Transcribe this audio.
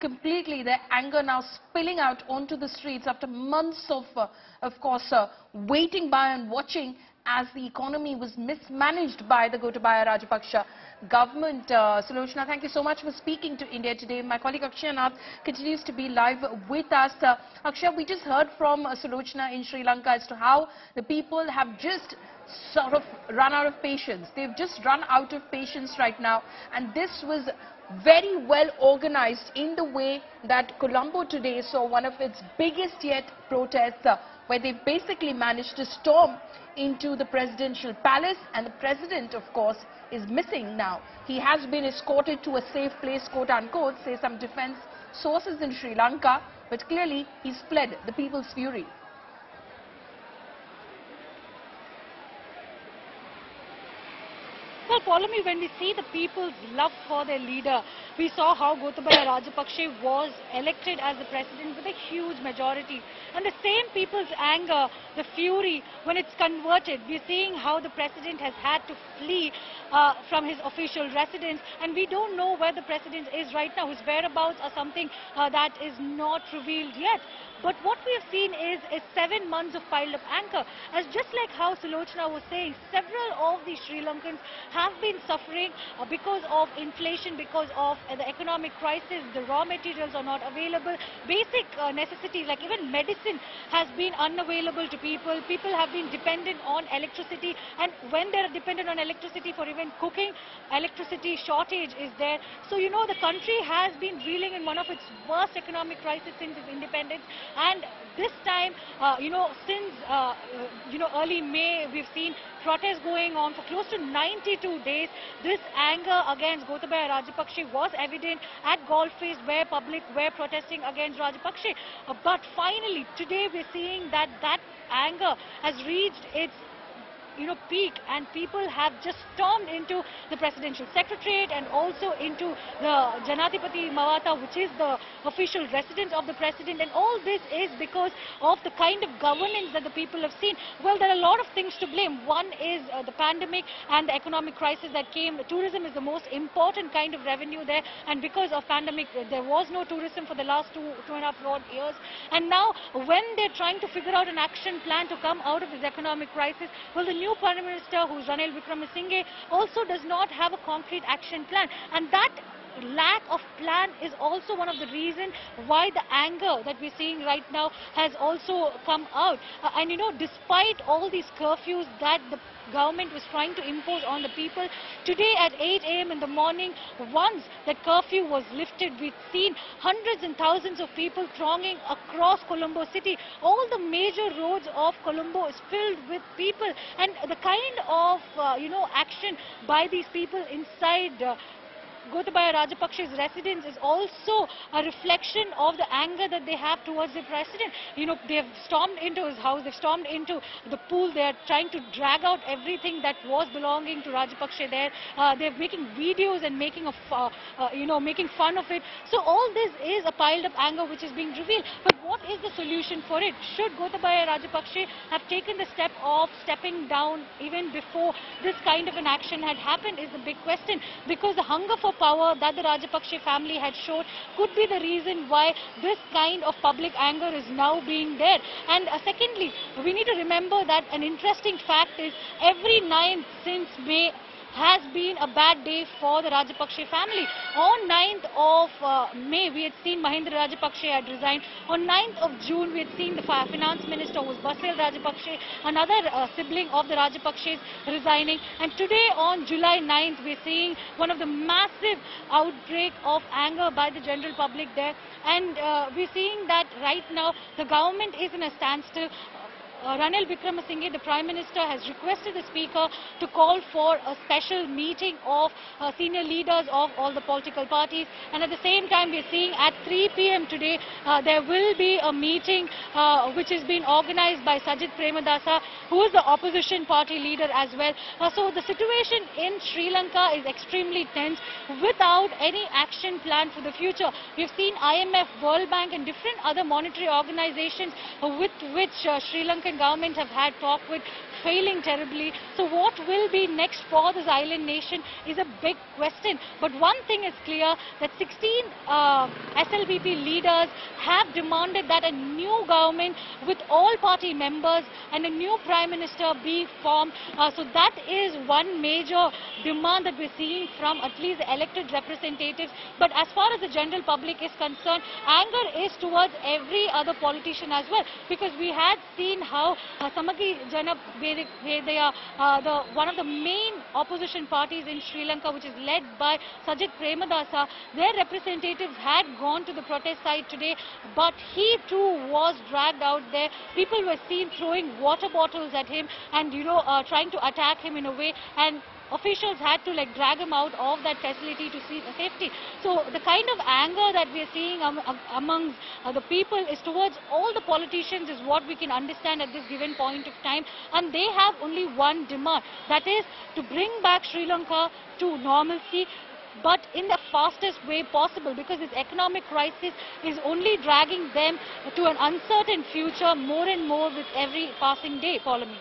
completely, their anger now spilling out onto the streets after months of course, waiting by and watching as the economy was mismanaged by the Gotabaya Rajapaksa government. Sulochana, thank you so much for speaking to India Today. My colleague Akshay Nath continues to be live with us. Akshay, we just heard from Sulochana in Sri Lanka as to how the people have just sort of run out of patience. They've just run out of patience right now, and this was very well organized in the way that Colombo today saw one of its biggest yet protests, where they basically managed to storm into the presidential palace, and the president, of course, is missing now. He has been escorted to a safe place, quote unquote, say some defense sources in Sri Lanka, but clearly he's fled the people's fury. Well, Pauline, when we see the people's love for their leader, we saw how Gotabaya Rajapaksa was elected as the president with a huge majority. And the same people's anger, the fury, when it's converted, we're seeing how the president has had to flee from his official residence. And we don't know where the president is right now. His whereabouts are something that is not revealed yet. But what we have seen is 7 months of piled up anger. As just like how Sulochana was saying, several of the Sri Lankans have been suffering because of inflation, because of the economic crisis. The raw materials are not available. Basic necessities like even medicine has been unavailable to people. People have been dependent on electricity, and when they're dependent on electricity for even cooking, electricity shortage is there. So, you know, the country has been reeling in one of its worst economic crises since its independence. And this time, since early May, we've seen protests going on for close to 92 days. This anger against Gotabaya Rajapaksa was evident at Golf Face, where public were protesting against Rajapaksa. But finally, today we're seeing that anger has reached its peak, and people have just stormed into the presidential secretariat and also into the Janatipati Mawata, which is the official residence of the president. And all this is because of the kind of governance that the people have seen. Well, there are a lot of things to blame. One is the pandemic and the economic crisis that came. Tourism is the most important kind of revenue there, and because of pandemic, there was no tourism for the last two and a half odd years. And now, when they're trying to figure out an action plan to come out of this economic crisis, well, the new Prime Minister, who's Ranil Wickremesinghe, also does not have a concrete action plan. And that lack of plan is also one of the reasons why the anger that we're seeing right now has also come out. Despite all these curfews that the government was trying to impose on the people, today at 8 a.m. in the morning, once that curfew was lifted, we've seen hundreds and thousands of people thronging across Colombo city. All the major roads of Colombo is filled with people, and the kind of action by these people inside Gotabaya Rajapaksa's residence is also a reflection of the anger that they have towards the president. They have stormed into his house, they've stormed into the pool, they are trying to drag out everything that was belonging to Rajapaksa there. They're making videos and making fun of it. So all this is a piled up anger which is being revealed. But what is the solution for it? Should Gotabaya Rajapaksa have taken the step of stepping down even before this kind of an action had happened is the big question, because the hunger for power that the Rajapaksa family had showed could be the reason why this kind of public anger is now being there. And secondly, we need to remember that an interesting fact is every 9th since May has been a bad day for the Rajapaksa family. On 9th of May, we had seen Mahendra Rajapaksa had resigned. On 9th of June, we had seen the finance minister, who was Basel Rajapaksa, another sibling of the Rajapaksas, resigning. And today, on July 9th, we're seeing one of the massive outbreak of anger by the general public there. And we're seeing that right now, the government is in a standstill. Ranil Wickremesinghe, the Prime Minister, has requested the Speaker to call for a special meeting of senior leaders of all the political parties. And at the same time, we're seeing at 3 p.m. today, there will be a meeting which has been organized by Sajid Premadasa, who is the opposition party leader as well. So the situation in Sri Lanka is extremely tense without any action plan for the future. We've seen IMF, World Bank and different other monetary organizations with which Sri Lanka Lankan government have had talk with, failing terribly. So what will be next for this island nation is a big question. But one thing is clear, that 16 SLBP leaders have demanded that a new government with all party members and a new Prime Minister be formed. So that is one major demand that we're seeing from at least the elected representatives. But as far as the general public is concerned, anger is towards every other politician as well, because we had seen how Samagi Jana, they are one of the main opposition parties in Sri Lanka, which is led by Sajid Premadasa. Their representatives had gone to the protest site today, but he too was dragged out there. People were seen throwing water bottles at him and, trying to attack him in a way, and officials had to drag him out of that facility to see the safety. So the kind of anger that we are seeing among the people is towards all the politicians is what we can understand at this given point of time, and they have only one demand, that is to bring back Sri Lanka to normalcy, but in the fastest way possible, because this economic crisis is only dragging them to an uncertain future more and more with every passing day. Follow me.